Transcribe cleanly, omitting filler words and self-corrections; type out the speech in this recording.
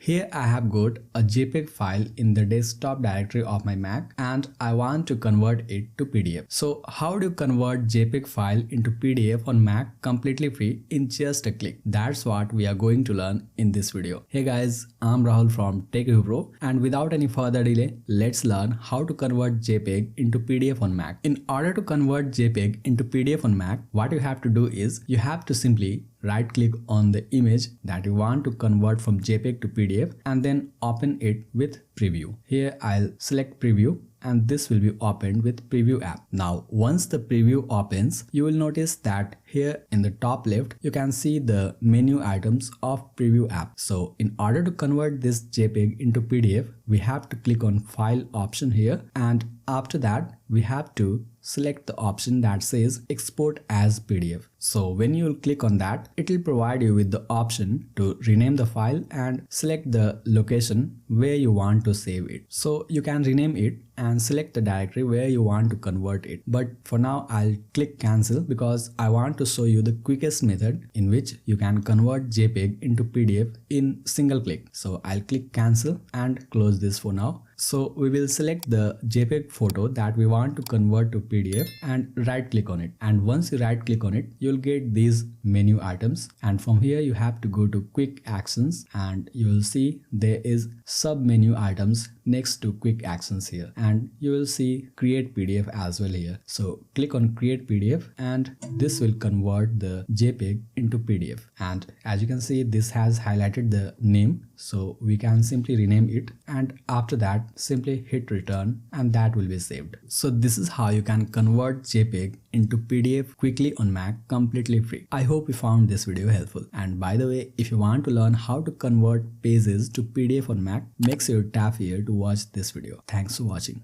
Here I have got a JPEG file in the desktop directory of my Mac and I want to convert it to PDF. So how do you convert JPEG file into PDF on Mac completely free in just a click? That's what we are going to learn in this video. Hey guys, I'm Rahul from Pro, and without any further delay, let's learn how to convert JPEG into PDF on Mac. In order to convert JPEG into PDF on Mac, what you have to do is you have to simply right click on the image that you want to convert from JPEG to PDF and then open it with preview. Here I'll select preview and this will be opened with preview app. Now once the preview opens, you will notice that here in the top left you can see the menu items of preview app. So in order to convert this JPEG into PDF, we have to click on file option here, and after that we have to select the option that says export as PDF. So when you click on that, it will provide you with the option to rename the file and select the location where you want to save it. So you can rename it and select the directory where you want to convert it. But for now I'll click cancel because I want to show you the quickest method in which you can convert JPEG into PDF in single click. So I'll click cancel and close this for now. So we will select the JPEG photo that we want to convert to PDF and right click on it. And once you right click on it, you'll get these menu items. And from here you have to go to quick actions and you will see there is sub menu items next to quick actions here. And you will see create PDF as well here. So click on create PDF and this will convert the JPEG into PDF. And as you can see, this has highlighted the name. So we can simply rename it, and after that simply hit return and that will be saved. So this is how you can convert JPEG into PDF quickly on Mac completely free. I hope you found this video helpful. And by the way, if you want to learn how to convert pages to PDF on Mac, make sure you tap here to watch this video. Thanks for watching.